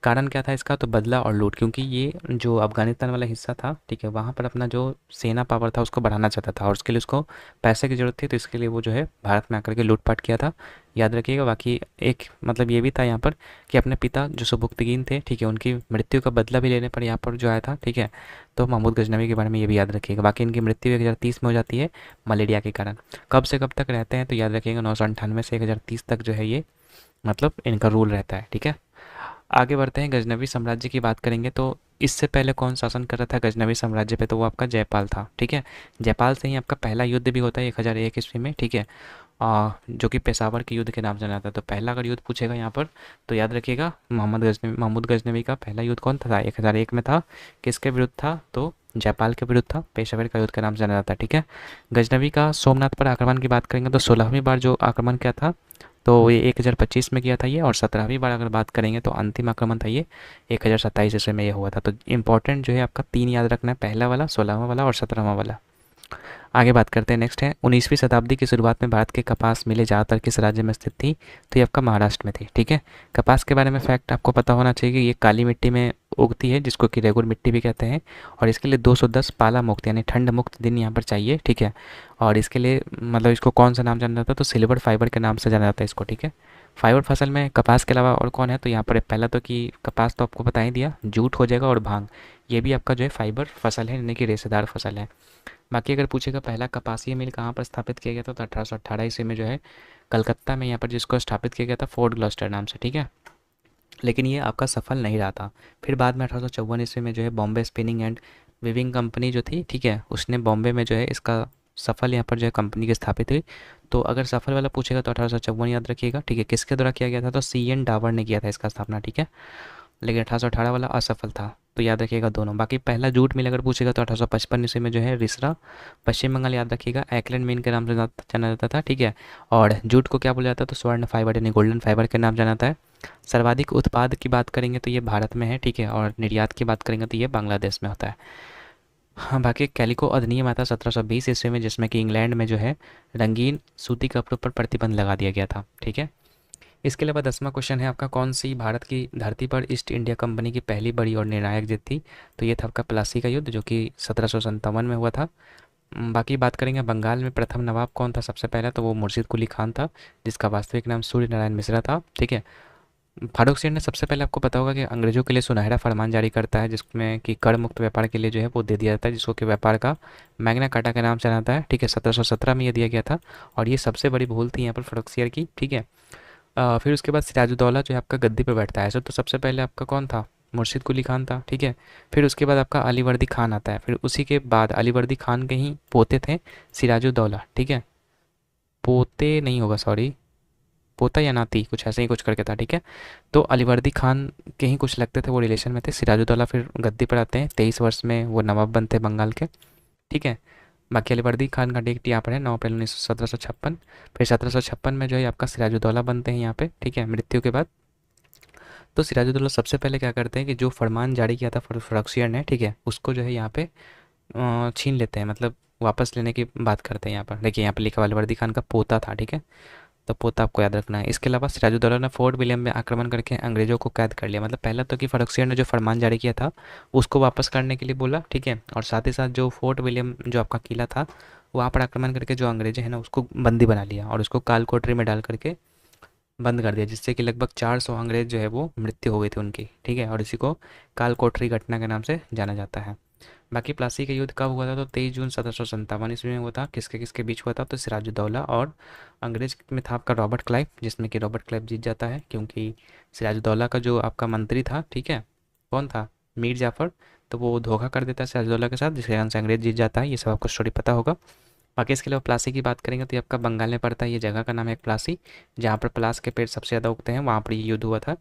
कारण क्या था इसका, तो बदला और लूट, क्योंकि ये जो अफगानिस्तान वाला हिस्सा था, ठीक है, वहाँ पर अपना जो सेना पावर था उसको बढ़ाना चाहता था और उसके लिए उसको पैसे की ज़रूरत थी, तो इसके लिए वो जो है भारत में आकर के लूटपाट किया था, याद रखिएगा। बाकी एक मतलब ये भी था यहाँ पर कि अपने पिता जो सुबुक्तगीन थे, ठीक है, उनकी मृत्यु का बदला भी लेने पर यहाँ पर जो आया था, ठीक है। तो महमूद गजनवी के बारे में ये भी याद रखिएगा। बाकी इनकी मृत्यु 1030 में हो जाती है मलेरिया के कारण। कब से कब तक रहते हैं, तो याद रखिएगा 998 से 1030 तक जो है ये मतलब इनका रूल रहता है, ठीक है। आगे बढ़ते हैं, गजनवी साम्राज्य की बात करेंगे तो इससे पहले कौन शासन कर रहा था गजनवी साम्राज्य पे, तो वो आपका जयपाल था, ठीक है। जयपाल से ही आपका पहला युद्ध भी होता है 1001 ईस्वी में, ठीक है। जो कि पेशावर के युद्ध के नाम से जाना जाता है। तो पहला अगर युद्ध पूछेगा यहाँ पर तो याद रखिएगा महमूद गजनवी का पहला युद्ध कौन था, 1001 में था। किसके विरुद्ध था, तो जयपाल के विरुद्ध था। पेशावर का युद्ध के नाम से जाना जाता है, ठीक है। गजनवी का सोमनाथ पर आक्रमण की बात करेंगे तो 16वीं बार जो आक्रमण किया था तो ये 1025 में किया था ये, और 17वीं बार अगर बात करेंगे तो अंतिम आक्रमण था ये 1027 ईस्वी में ये हुआ था। तो इंपॉर्टेंट जो है आपका 3 याद रखना है, पहला वाला, 16वां वाला और 17वां वाला। आगे बात करते हैं, नेक्स्ट है 19वीं शताब्दी की शुरुआत में भारत के कपास मिलें ज़्यादातर किस राज्य में स्थित थी, तो ये आपका महाराष्ट्र में थी, ठीक है। कपास के बारे में फैक्ट आपको पता होना चाहिए कि ये काली मिट्टी में उगती है, जिसको कि रेगुर मिट्टी भी कहते हैं। और इसके लिए 210 पाला मुक्त यानी ठंड मुक्त दिन यहाँ पर चाहिए, ठीक है। और इसके लिए मतलब इसको कौन सा नाम जाना जाता है, तो सिल्वर फाइबर के नाम से जाना जाता है इसको, ठीक है। फाइबर फसल में कपास के अलावा और कौन है, तो यहाँ पर पहला तो कि कपास तो आपको बता ही दिया, जूट हो जाएगा, और भांग, ये भी आपका जो है फाइबर फसल है, यानी कि रेशेदार फसल है। बाकी अगर पूछेगा पहला कपासीय मिल कहाँ पर स्थापित किया गया था, तो 1818 ईस्वी में जो है कलकत्ता में यहाँ पर जिसको स्थापित किया गया था फोर्ट ग्लॉस्टर नाम से, ठीक है। लेकिन ये आपका सफल नहीं रहा था। फिर बाद में 1854 ईस्वी में जो है Bombay spinning and weaving company जो थी, ठीक है, उसने बॉम्बे में जो है इसका सफल यहाँ पर जो है कंपनी की स्थापित हुई। तो अगर सफल वाला पूछेगा तो 1854 याद रखिएगा, ठीक है। किसके द्वारा किया गया था, तो CN डावर ने किया था इसका स्थापना, ठीक है। लेकिन 1818 वाला असफल था, तो याद रखिएगा दोनों। बाकी पहला जूट मिल अगर पूछेगा तो 1855 ईस्वी में जो है रिसरा पश्चिम बंगाल, याद रखिएगा, ऐकलैंड मीन के नाम से जाना जाता था, ठीक है। और जूट को क्या बोला जाता है, तो स्वर्ण फाइबर यानी गोल्डन फाइबर के नाम जाना जाता है। सर्वाधिक उत्पाद की बात करेंगे तो ये भारत में है, ठीक है। और निर्यात की बात करेंगे तो ये बांग्लादेश में होता है। हाँ, बाकी कैलिको अधिनियम आता 1720 ईस्वी में, जिसमें कि इंग्लैंड में जो है रंगीन सूती कपड़ों पर प्रतिबंध लगा दिया गया था, ठीक है। इसके अलावा 10वां क्वेश्चन है आपका, कौन सी भारत की धरती पर ईस्ट इंडिया कंपनी की पहली बड़ी और निर्णायक जीत थी, तो ये था आपका प्लासी का युद्ध, जो कि 1757 में हुआ था। बाकी बात करेंगे बंगाल में प्रथम नवाब कौन था सबसे पहला, तो वो मुर्शिद कुली खान था, जिसका वास्तविक नाम सूर्य नारायण मिश्रा था, ठीक है। फारूक ने सबसे पहले आपको पता होगा कि अंग्रेजों के लिए सुनहरा फरमान जारी करता है, जिसमें कि कर मुक्त व्यापार के लिए जो है वो दे दिया जाता है, जिसको कि व्यापार का मैग्ना कार्टा के नाम से जाना जाता है। ठीक है, 1717 में ये दिया गया था और ये सबसे बड़ी भूल थी यहाँ पर फारूक की। ठीक है, फिर उसके बाद सिराजुद्दौला जो है आपका गद्दी पर बैठता है। ऐसे तो सबसे पहले आपका कौन था, मुर्शिद कुली खान था। ठीक है, फिर उसके बाद आपका अलीवर्दी खान आता है, फिर उसी के बाद अलीवर्दी खान के ही पोते थे सिराजुद्दौला। ठीक है, पोते नहीं होगा, सॉरी, पोता या नाती कुछ ऐसे ही कुछ करके था। ठीक है, तो अलीवर्दी खान के ही कुछ लगते थे, वो रिलेशन में थे। सिराजुद्दौला फिर गद्दी पर आते हैं, 23 वर्ष में वो नवाब बनते हैं बंगाल के। ठीक है, बाकी अलीवर्दी खान का डेट यहाँ पर है 9 अप्रैल 1756। फिर 1756 में जो है आपका सिराजुद्दौला बनते हैं यहाँ पे। ठीक है, मृत्यु के बाद। तो सिराजुद्दौला सबसे पहले क्या करते हैं कि जो फरमान जारी किया था फारूक ने, ठीक है, उसको जो है यहाँ पे छीन लेते हैं, मतलब वापस लेने की बात करते हैं। यहाँ पर देखिए, यहाँ पर लिखा अलीवर्दी खान का पोता था। ठीक है, तो पोता आपको याद रखना है। इसके अलावा सिराजुद्दौला ने फोर्ट विलियम में आक्रमण करके अंग्रेजों को कैद कर लिया। मतलब पहला तो कि फारूक ने जो फरमान जारी किया था उसको वापस करने के लिए बोला। ठीक है, और साथ ही साथ जो फोर्ट विलियम जो आपका किला था वहाँ पर आक्रमण करके जो अंग्रेज है ना उसको बंदी बना लिया और उसको काल कोठरी में डाल करके बंद कर दिया, जिससे कि लगभग 400 अंग्रेज जो है वो मृत्यु हो गई थी उनकी। ठीक है, और इसी को काल कोठरी घटना के नाम से जाना जाता है। बाकी प्लासी का युद्ध कब हुआ था, तो 23 जून 1757 ईस्वी में हुआ था। किसके किसके बीच हुआ था, तो सिराजुद्दौला और अंग्रेज में था आपका रॉबर्ट क्लाइव, जिसमें कि रॉबर्ट क्लाइव जीत जाता है, क्योंकि सिराजुद्दौला का जो आपका मंत्री था, ठीक है, कौन था, मीर जाफ़र, तो वो धोखा कर देता है सिराजुद्दौला के साथ, जिसके कारण से अंग्रेज जीत जाता है। ये सब आपको स्टोरी पता होगा। बाकी इसके अलावा प्लासी की बात करेंगे तो ये आपका बंगाल में पड़ता है। ये जगह का नाम है प्लासी, जहाँ पर प्लास के पेड़ सबसे ज़्यादा उगते हैं, वहाँ पर ये युद्ध हुआ था।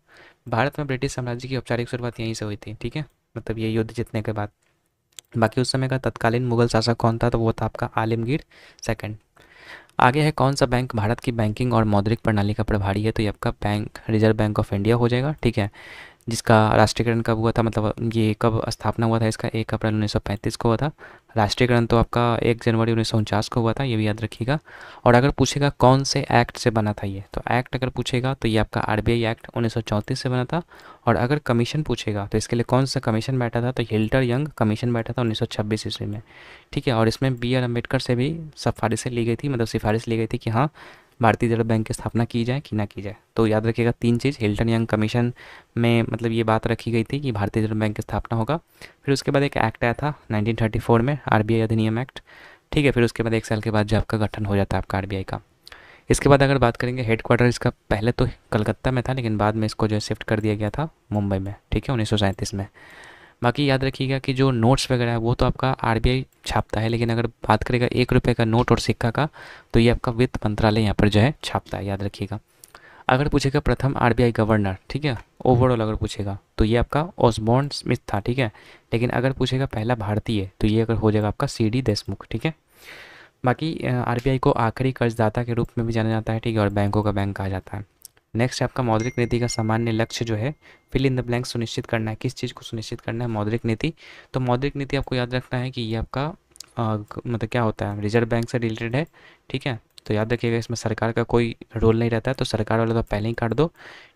भारत में ब्रिटिश साम्राज्य की औपचारिक शुरुआत यहीं से हुई थी। ठीक है, मतलब ये युद्ध जीतने के बाद। बाकी उस समय का तत्कालीन मुगल शासक कौन था, तो वो था आपका आलमगीर सेकंड। आगे है कौन सा बैंक भारत की बैंकिंग और मौद्रिक प्रणाली का प्रभारी है, तो ये आपका bank reserve bank of India हो जाएगा। ठीक है, जिसका राष्ट्रीयकरण कब हुआ था, मतलब ये कब स्थापना हुआ था इसका, 1 अप्रैल 1935 को हुआ था। राष्ट्रीयकरण तो आपका 1 जनवरी 1949 को हुआ था, ये भी याद रखिएगा। और अगर पूछेगा कौन से एक्ट से बना था ये, तो एक्ट अगर पूछेगा तो ये आपका आरबीआई एक्ट 1934 से बना था। और अगर कमीशन पूछेगा तो इसके लिए कौन सा कमीशन बैठा था, तो हिल्टर यंग कमीशन बैठा था 1926 ईस्वी में। ठीक है, और इसमें बी आर अम्बेडकर से भी सिफारिशें ली गई थी, मतलब सिफारिश ली गई थी कि हाँ भारतीय रिजर्व बैंक की स्थापना की जाए कि ना की जाए। तो याद रखिएगा 3 चीज़, हिल्टन यंग कमीशन में मतलब ये बात रखी गई थी कि भारतीय रिजर्व बैंक की स्थापना होगा। फिर उसके बाद एक एक्ट आया था 1934 में, आरबीआई अधिनियम एक्ट। ठीक है, फिर उसके बाद 1 साल के बाद जो आपका गठन हो जाता है आपका आरबीआई का। इसके बाद अगर बात करेंगे हेडक्वार्टर इसका, पहले तो कलकत्ता में था लेकिन बाद में इसको जो है शिफ्ट कर दिया गया था मुंबई में। ठीक है, 1937 में। बाकी याद रखिएगा कि जो नोट्स वगैरह है वो तो आपका आरबीआई छापता है, लेकिन अगर बात करेगा 1 रुपये का नोट और सिक्का का, तो ये आपका वित्त मंत्रालय यहाँ पर जो है छापता है, याद रखिएगा। अगर पूछेगा प्रथम आरबीआई गवर्नर, ठीक है, ओवरऑल अगर पूछेगा तो ये आपका ऑसबॉर्न स्मिथ था। ठीक है, लेकिन अगर पूछेगा पहला भारतीय, तो ये अगर हो जाएगा आपका सीडी देशमुख। ठीक है, बाकी आरबीआई को आखिरी कर्जदाता के रूप में भी जाना जाता है। ठीक है, और बैंकों का बैंक कहा जाता है। नेक्स्ट आपका मौद्रिक नीति का सामान्य लक्ष्य जो है, फिल इन द ब्लैंक सुनिश्चित करना है। किस चीज़ को सुनिश्चित करना है, मौद्रिक नीति। तो मौद्रिक नीति आपको याद रखना है कि ये आपका मतलब क्या होता है, रिजर्व बैंक से रिलेटेड है। ठीक है, तो याद रखिएगा इसमें सरकार का कोई रोल नहीं रहता है, तो सरकार वाला तो पहले ही काट दो।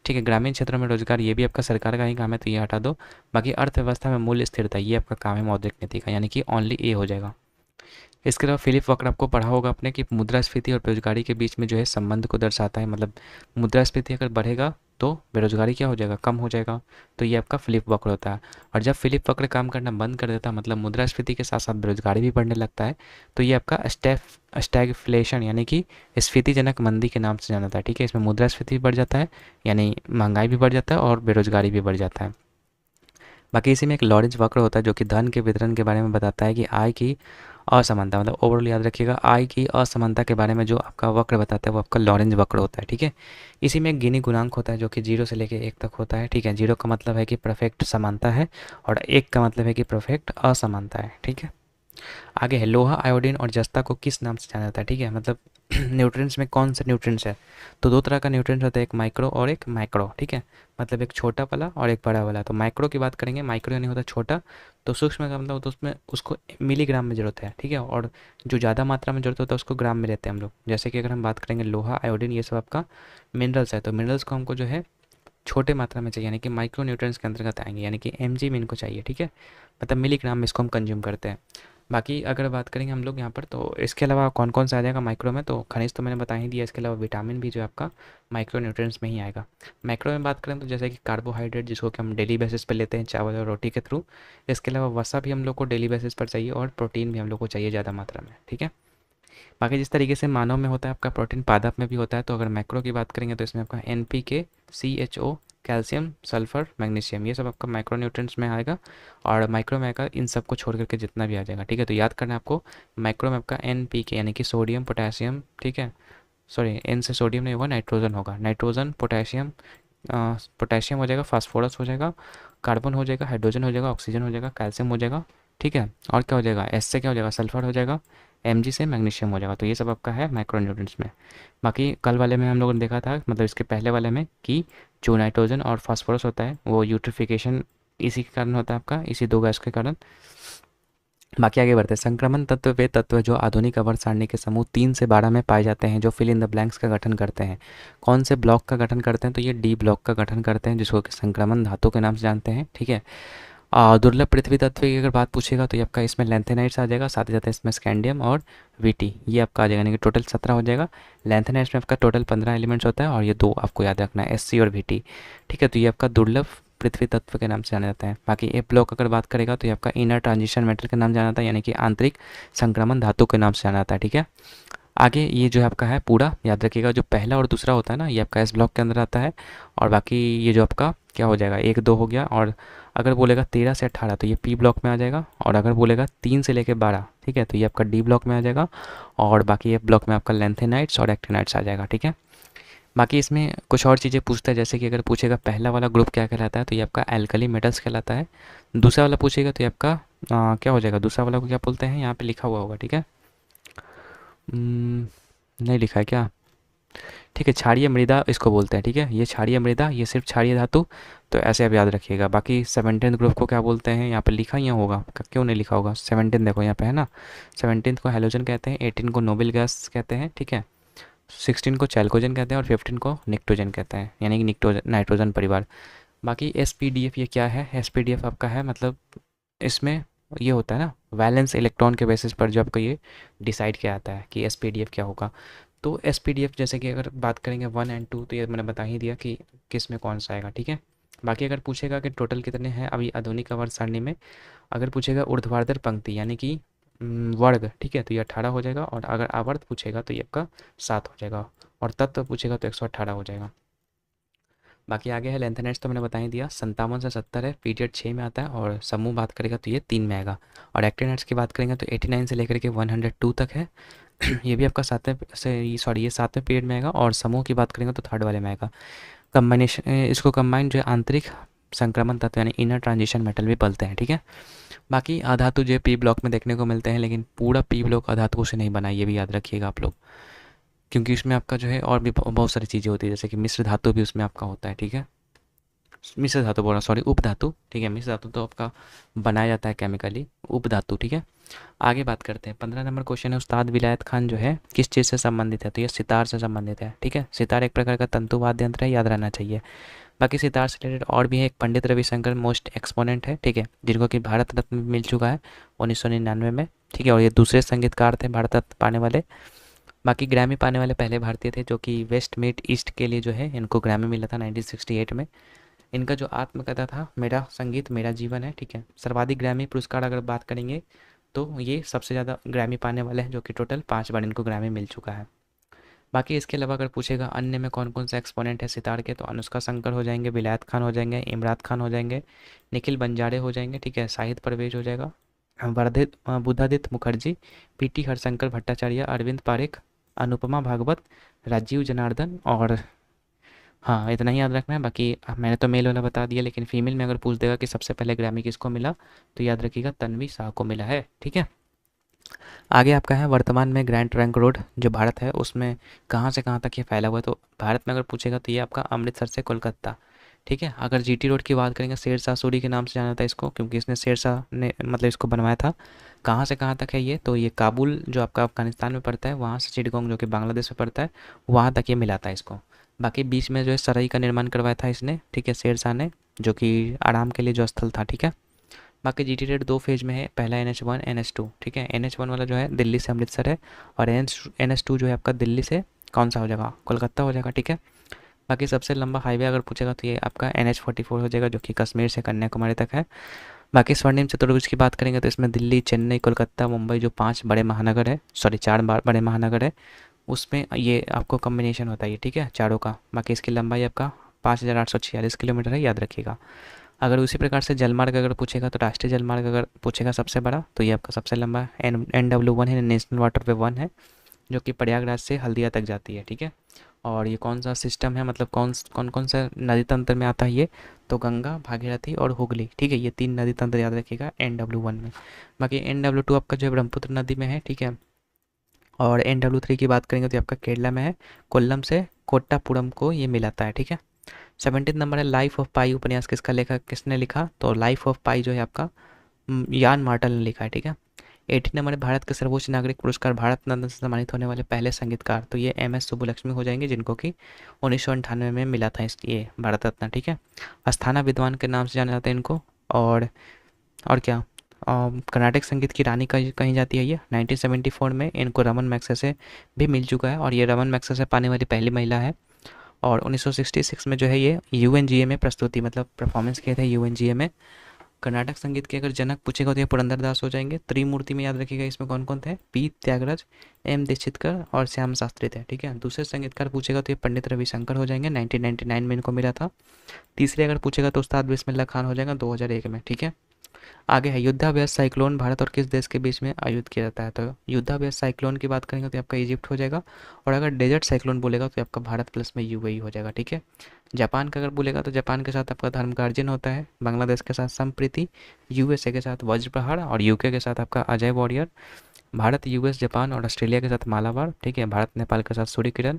ठीक है, ग्रामीण क्षेत्रों में रोजगार, ये भी आपका सरकार का ही काम है, तो ये हटा दो। बाकी अर्थव्यवस्था में मूल्य स्थिरता, ये आपका काम है मौद्रिक नीति का, यानी कि ओनली ए हो जाएगा। इसके अलावा फिलिप वक्र आपको पढ़ा होगा आपने कि मुद्रास्फीति और बेरोजगारी के बीच में जो है संबंध को दर्शाता है। मतलब मुद्रास्फीति अगर बढ़ेगा तो बेरोजगारी क्या हो जाएगा, कम हो जाएगा। तो ये आपका फिलिप वक्र होता है। और जब फिलिप वक्र काम करना बंद कर देता है, मतलब मुद्रास्फीति के साथ साथ बेरोजगारी भी बढ़ने लगता है, तो ये आपका स्टैगफ्लेशन यानी कि स्फीतिजनक मंदी के नाम से जाना जाता है। ठीक है, इसमें मुद्रास्फीति भी बढ़ जाता है, यानी महंगाई भी बढ़ जाता है और बेरोजगारी भी बढ़ जाता है। बाकी इसी में एक लॉरेंज वक्र होता है जो कि धन के वितरण के बारे में बताता है कि आय की असमानता, मतलब ओवरऑल याद रखिएगा आय की असमानता के बारे में जो आपका वक्र बताता है वो आपका लॉरेंज वक्र होता है। ठीक है, इसी में एक गिनी गुणांक होता है जो कि 0 से लेकर 1 तक होता है। ठीक है, 0 का मतलब है कि परफेक्ट समानता है और 1 का मतलब है कि परफेक्ट असमानता है। ठीक है, आगे है लोहा, आयोडीन और जस्ता को किस नाम से जाना जाता है। ठीक है, मतलब न्यूट्रिएंट्स में कौन से न्यूट्रिएंट्स है, तो दो तरह का न्यूट्रिएंट्स होता है, एक माइक्रो और एक मैक्रो। ठीक है, मतलब एक छोटा वाला और एक बड़ा वाला। तो माइक्रो की बात करेंगे, माइक्रो यानी होता है छोटा, तो सूक्ष्म का मतलब होता है उसमें उसको मिलीग्राम में जरूरत है। ठीक है, और जो ज़्यादा मात्रा में जरूरत होता है उसको ग्राम में लेते हैं हम लोग। जैसे कि अगर हम बात करेंगे लोहा, आयोडीन, ये सब आपका मिनरल्स है, तो मिनरल्स को हमको जो है छोटे मात्रा में चाहिए, यानी कि माइक्रो न्यूट्रिएंट्स के अंतर्गत आएंगे, यानी कि एमजी में इनको चाहिए। ठीक है, मतलब मिलीग्राम में इसको हम कंज्यूम करते हैं। बाकी अगर बात करेंगे हम लोग यहाँ पर, तो इसके अलावा कौन कौन सा आ जाएगा माइक्रो में, तो खनिज तो मैंने बता ही दिया, इसके अलावा विटामिन भी जो है आपका माइक्रो न्यूट्रिएंट्स में ही आएगा। मैक्रो में बात करें तो जैसे कि कार्बोहाइड्रेट, जिसको कि हम डेली बेसिस पे लेते हैं चावल और रोटी के थ्रू। इसके अलावा वसा भी हम लोग को डेली बेसिस पर चाहिए, और प्रोटीन भी हम लोग को चाहिए ज़्यादा मात्रा में, ठीक है। बाकी जिस तरीके से मानव में होता है आपका प्रोटीन, पादप में भी होता है। तो अगर मैक्रो की बात करेंगे तो इसमें आपका NPK, CHO, calcium, sulphur, magnesium, ये सब आपका माइक्रो न्यूट्रिएंट्स में आएगा। और माइक्रो में आएगा इन सब को छोड़ करके जितना भी आ जाएगा, ठीक है। तो याद करना है आपको, माइक्रो में आपका NPK यानी कि सोडियम पोटेशियम, ठीक है। सॉरी, एन से सोडियम नहीं होगा, नाइट्रोजन होगा, नाइट्रोजन, पोटेशियम, पोटेशियम हो जाएगा, फास्फोरस हो जाएगा, कार्बन हो जाएगा, हाइड्रोजन हो जाएगा, ऑक्सीजन हो जाएगा, कैल्शियम हो जाएगा, ठीक है। और क्या हो जाएगा, एस से क्या हो जाएगा, सल्फर हो जाएगा, Mg से मैग्नीशियम हो जाएगा। तो ये सब आपका है माइक्रो न्यूट्रिएंट्स में। बाकी कल वाले में हम लोगों ने देखा था, मतलब इसके पहले वाले में, कि जो नाइट्रोजन और फास्फोरस होता है वो यूट्रिफिकेशन इसी के कारण होता है आपका, इसी दो गैस के कारण। बाकी आगे बढ़ते हैं। संक्रमण तत्व वे तत्व जो आधुनिक आवर्त सारणी के समूह 3 से 12 में पाए जाते हैं, जो फिल इन द ब्लैंक्स का गठन करते हैं। कौन से ब्लॉक का गठन करते हैं, तो ये डी ब्लॉक का गठन करते हैं, जिसको कि संक्रमण धातु के नाम से जानते हैं, ठीक है। दुर्लभ पृथ्वी तत्व की अगर बात पूछेगा तो ये आपका इसमें लैंथेनाइट्स आ जाएगा, साथ ही साथ इसमें स्कैंडियम और वीटी, ये आपका आ जाएगा, यानी कि टोटल 17 हो जाएगा। लैंथेनाइट्स में आपका टोटल 15 एलिमेंट्स होता है, और ये दो आपको याद रखना है, SC और VT, ठीक है। तो ये आपका दुर्लभ पृथ्वी तत्व के नाम से जाना जाता है। बाकी ए ब्लॉक अगर बात करेगा तो ये आपका इनर ट्रांजिशन मेटल के नाम जाना जाता है, यानी कि आंतरिक संक्रमण धातु के नाम से जाना जाता है, ठीक है। आगे ये जो आपका है पूरा याद रखिएगा, जो पहला और दूसरा होता है ना, ये आपका एस ब्लॉक के अंदर आता है। और बाकी ये जो आपका क्या हो जाएगा, 1 2 हो गया। और अगर बोलेगा 13 से 18 तो ये पी ब्लॉक में आ जाएगा। और अगर बोलेगा 3 से लेकर 12, ठीक है, तो ये आपका डी ब्लॉक में आ जाएगा। और बाकी एफ ब्लॉक में आपका लेंथेनाइट्स और एक्टिनाइट्स आ जाएगा, ठीक है। बाकी इसमें कुछ और चीज़ें पूछता है, जैसे कि अगर पूछेगा पहला वाला ग्रुप क्या कहलाता है, तो ये आपका एल्कली मेटल्स कहलाता है। दूसरा वाला पूछेगा तो ये आपका क्या हो जाएगा, दूसरा वाला को क्या बोलते हैं, यहाँ पे लिखा हुआ होगा, ठीक है। नहीं लिखा है क्या, ठीक है, क्षारीय मृदा इसको बोलते हैं, ठीक है। ये क्षारीय मृदा, ये सिर्फ क्षारीय धातु, तो ऐसे आप याद रखिएगा। बाकी 17 ग्रुप को क्या बोलते हैं, यहाँ पे लिखा ही होगा, क्यों नहीं लिखा होगा, 17 देखो यहाँ पे है ना। 17 को हेलोजन कहते हैं, 18 को नोबेल गैस कहते हैं, ठीक है। 16 को चैल्कोजन कहते हैं, और 15 को निक्टोजन कहते हैं, यानी कि निक्टोजन नाइट्रोजन परिवार। बाकी SPDF ये क्या है, SPDF आपका है, मतलब इसमें ये होता है ना, वैलेंस इलेक्ट्रॉन के बेसिस पर जो आपका ये डिसाइड किया जाता है कि SPDF क्या होगा। तो SPDF जैसे कि अगर बात करेंगे 1 और 2, तो ये मैंने बता ही दिया कि किस में कौन सा आएगा, ठीक है। बाकी अगर पूछेगा कि टोटल कितने हैं अभी आधुनिक आवर्त सारणी में, अगर पूछेगा ऊर्ध्वाधर पंक्ति यानी कि वर्ग, ठीक है, तो ये 18 हो जाएगा। और अगर आवर्त पूछेगा तो ये आपका 7 हो जाएगा। और तत्व पूछेगा तो 118 हो जाएगा। बाकी आगे है लेंथेनाइट्स, तो मैंने बता ही दिया, 57 से 70 है, पीरियड 6 में आता है। और समूह बात करेगा तो ये 3 में आएगा। और एक्टिनाइट्स की बात करेंगे तो 89 से लेकर के 102 तक है। ये भी आपका 7वें से, सॉरी, ये 7वें पीरियड में आएगा। और समूह की बात करेंगे तो 3rd वाले में आएगा। कम्बाइनेशन, इसको कंबाइंड जो है आंतरिक संक्रमण तत्व यानी इनर ट्रांजिशन मेटल भी बोलते हैं, ठीक है। बाकी अधातु जो पी ब्लॉक में देखने को मिलते हैं, लेकिन पूरा पी ब्लॉक अधातु से नहीं बना, ये भी याद रखिएगा आप लोग, क्योंकि उसमें आपका जो है और भी बहुत सारी चीज़ें होती है, जैसे कि मिश्र धातु भी उसमें आपका होता है, ठीक है। मिश्र धातु बोल रहा, सॉरी, उप धातु, ठीक है। मिश्र धातु तो आपका बनाया जाता है केमिकली, उप धातु, ठीक है। आगे बात करते हैं, 15 नंबर क्वेश्चन है, उस्ताद विलायत खान जो है किस चीज़ से संबंधित है, तो ये सितार से संबंधित है, ठीक है। सितार एक प्रकार का तंतु वाद्य यंत्र है, याद रहना चाहिए। बाकी सितार से रिलेटेड और भी है, एक पंडित रविशंकर मोस्ट एक्सपोनेंट है, ठीक है, जिनको कि भारत रत्न मिल चुका है 1999 में, ठीक है। और ये दूसरे संगीतकार थे भारत रत्न पाने वाले। बाकी ग्रैमी पाने वाले पहले भारतीय थे, जो कि वेस्ट मीट ईस्ट के लिए जो है इनको ग्रैमी मिला था 1968 में। इनका जो आत्मकथा था, मेरा संगीत मेरा जीवन है, ठीक है। सर्वाधिक ग्रैमी पुरस्कार अगर बात करेंगे तो ये सबसे ज़्यादा ग्रैमी पाने वाले हैं, जो कि टोटल 5 बार इनको ग्रैमी मिल चुका है। बाकी इसके अलावा अगर पूछेगा अन्य में कौन कौन सा एक्सपोनेंट है सितार के, तो अनुष्का शंकर हो जाएंगे, विलायत खान हो जाएंगे, इमरात खान हो जाएंगे, निखिल बंजारे हो जाएंगे, ठीक है, शाहिद परवेज हो जाएगा, वर्धित बुद्धादित्य मुखर्जी, PT हरशंकर भट्टाचार्य, अरविंद पारेख, अनुपमा भागवत, राजीव जनार्दन। और हाँ, इतना ही याद रखना है। बाकी मैंने तो मेल वाला बता दिया, लेकिन फीमेल में अगर पूछ देगा कि सबसे पहले ग्रैमी किसको मिला, तो याद रखिएगा तन्वी शाह को मिला है, ठीक है। आगे आपका है वर्तमान में ग्रैंड ट्रंक रोड जो भारत है उसमें कहाँ से कहाँ तक ये फैला हुआ है, तो भारत में अगर पूछेगा तो ये आपका अमृतसर से कोलकाता, ठीक है। अगर GT रोड की बात करेंगे, शेरशाह सूरी के नाम से जाना था इसको, क्योंकि इसने शेरशाह ने मतलब इसको बनवाया था। कहाँ से कहाँ तक है ये, तो ये काबुल जो आपका अफगानिस्तान में पड़ता है, वहाँ से चिटगोंग जो कि बांग्लादेश में पड़ता है, वहाँ तक ये मिला था इसको। बाकी बीच में जो है सराय का निर्माण करवाया था इसने, ठीक है, शेरशाह ने, जो कि आराम के लिए जो स्थल था, ठीक है। बाकी जीटी रेट 2 फेज़ में है, पहला NH1 NH2, ठीक है। NH1 वाला जो है दिल्ली से अमृतसर है, और NH2 जो है आपका दिल्ली से कौन सा हो जाएगा, कोलकाता हो जाएगा, ठीक है। बाकी सबसे लंबा हाईवे अगर पूछेगा तो ये आपका NH44 हो जाएगा, जो कि कश्मीर से कन्याकुमारी तक है। बाकी स्वर्णिम चतुर्भुज की बात करेंगे तो इसमें दिल्ली, चेन्नई, कोलकाता, मुंबई जो 5 बड़े महानगर है, सॉरी 4 बड़े महानगर है, उसमें ये आपको कॉम्बिनेशन होता है ये, ठीक है, चारों का। बाकी इसकी लंबाई आपका 5846 किलोमीटर है, याद रखिएगा। अगर उसी प्रकार से जलमार्ग अगर पूछेगा तो राष्ट्रीय जलमार्ग अगर पूछेगा सबसे बड़ा तो ये आपका सबसे लंबा NW1 है, नेशनल वाटरवे 1 है, जो कि प्रयागराज से हल्दिया तक जाती है, ठीक है। और ये कौन सा सिस्टम है, मतलब कौन कौन सा नदी तंत्र में आता है ये, तो गंगा, भागीरथी और हुगली, ठीक है, ये 3 नदी तंत्र याद रखिएगा NW1 में। बाकी NW2 आपका जो है ब्रह्मपुत्र नदी में है, ठीक है। और NW3 की बात करेंगे तो ये आपका केरला में है, कोल्लम से कोट्टापुरम को ये मिलाता है, ठीक है। 17 नंबर है लाइफ ऑफ पाई उपन्यास किसका लेखक किसने लिखा, तो लाइफ ऑफ पाई जो है आपका यान मार्टल ने लिखा है, ठीक है। 18 नंबर है भारत के सर्वोच्च नागरिक पुरस्कार भारत रत्न से सम्मानित होने वाले पहले संगीतकार, तो ये MS सुब्बुलक्ष्मी हो जाएंगे, जिनको कि 1998 में मिला था ये भारत रत्न, ठीक है। अस्थाना विद्वान के नाम से जाने जाते हैं इनको। और क्या, कर्नाटक संगीत की रानी कही जाती है ये। 1974 में इनको रमन मैग्सेसे से भी मिल चुका है, और ये रमन मैग्सेसे से पाने वाली पहली महिला है। और 1966 में जो है ये UNGA में प्रस्तुति मतलब परफॉर्मेंस किए थे UNGA में। कर्नाटक संगीत के अगर जनक पूछेगा तो ये पुरंदरदास हो जाएंगे। त्रिमूर्ति में याद रखिएगा इसमें कौन कौन थे, P त्यागराज, M दीक्षितकर और श्याम शास्त्री थे, ठीक है। दूसरे संगीतकार पूछेगा तो ये पंडित रविशंकर हो जाएंगे, 1999 में इनको मिला था। तीसरे अगर पूछेगा तो उस्ताद बिस्मिल्लाह खान हो जाएगा 2001 में, ठीक है। आगे है युद्धाभ्यास साइक्लोन भारत और किस देश के बीच में आयोजित किया जाता है, तो युद्धाभ्यास साइक्लोन की बात करेंगे तो आपका इजिप्ट हो जाएगा। और अगर डेजर्ट साइक्लोन बोलेगा तो आपका भारत प्लस में UAE हो जाएगा, ठीक है। जापान का अगर बोलेगा तो जापान के साथ आपका धर्म गार्जियन होता है, बांग्लादेश के साथ संप्रीति, USA के साथ वज्रप्रहार और UK के साथ आपका Ajay warrior, Bharat US Japan और ऑस्ट्रेलिया के साथ मालाबार, ठीक है। भारत नेपाल के साथ सूर्य किरण,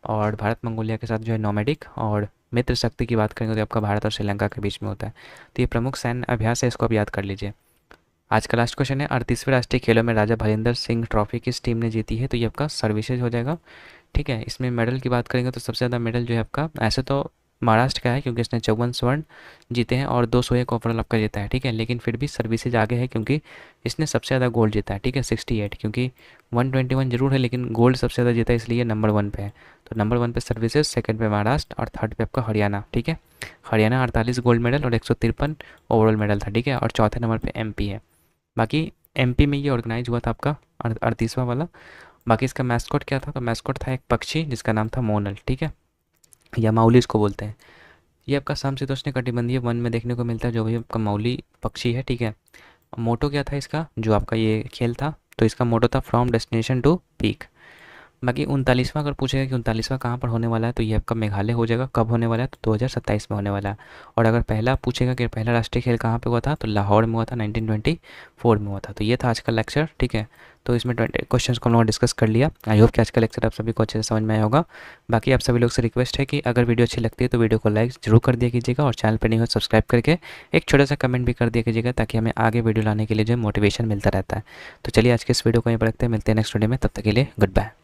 और भारत मंगोलिया के साथ जो है नोमैडिक, और मित्र शक्ति की बात करेंगे तो आपका भारत और श्रीलंका के बीच में होता है। तो ये प्रमुख सैन्य अभ्यास है, इसको आप याद कर लीजिए। आज का लास्ट क्वेश्चन है 38वें राष्ट्रीय खेलों में राजा भजेंद्र सिंह ट्रॉफी किस टीम ने जीती है, तो ये आपका सर्विसेज हो जाएगा, ठीक है। इसमें मेडल की बात करेंगे तो सबसे ज़्यादा मेडल जो है आपका ऐसे तो महाराष्ट्र का है, क्योंकि इसने 54 स्वर्ण जीते हैं और 201 ओवरऑल आपका जीता है, ठीक है। लेकिन फिर भी सर्विसेज आगे है, क्योंकि इसने सबसे ज़्यादा गोल्ड जीता है, ठीक है, 68, क्योंकि 121 जरूर है लेकिन गोल्ड सबसे ज़्यादा जीता है, इसलिए नंबर 1 पे है। तो नंबर 1 पे सर्विसेज, सेकंड पे महाराष्ट्र और थर्ड पे आपका हरियाणा, ठीक है। हरियाणा 48 गोल्ड मेडल और 153 ओवरऑल मेडल था, ठीक है। और चौथे नंबर पर MP है। बाकी MP में ये ऑर्गेनाइज हुआ था आपका 38वां वाला। बाकी इसका मैस्कॉट क्या था, तो मैस्कॉट था एक पक्षी जिसका नाम था मोनल, ठीक है, या माउली इसको बोलते हैं। ये आपका समशीतोष्ण कटिबंधीय वन में देखने को मिलता है, जो भी आपका मौली पक्षी है, ठीक है। मोटो क्या था इसका, जो आपका ये खेल था, तो इसका मोटो था फ्रॉम डेस्टिनेशन टू पीक। बाकी 39वां अगर पूछेगा कि 39वां कहाँ पर होने वाला है, तो ये आपका मेघालय हो जाएगा। कब होने वाला है, तो 2027 में होने वाला है। और अगर पहला पूछेगा कि पहला राष्ट्रीय खेल कहाँ पे हुआ था, तो लाहौर में हुआ था, 1924 में हुआ था। तो ये था आज का लेक्चर, ठीक है। तो इसमें 20 क्वेश्चन को हम लोगों ने डिस्कस कर लिया। आई होप कि आज का लेक्चर आप सभी को अच्छे से समझ में आया होगा। बाकी आप सभी लोग से रिक्वेस्ट है कि अगर वीडियो अच्छी लगती है तो वीडियो को लाइक जरूर कर दिया कीजिएगा, और चैनल पर नहीं हो सब्सक्राइब करके एक छोटा सा कमेंट भी कर दिया कीजिएगा, ताकि हमें आगे वीडियो लाने के लिए जो मोटिवेशन मिलता रहता है। तो चलिए आज के इस वीडियो को यहीं पर रखते हैं, मिलते हैं नेक्स्ट वीडियो में, तब तक के लिए गुड बाय।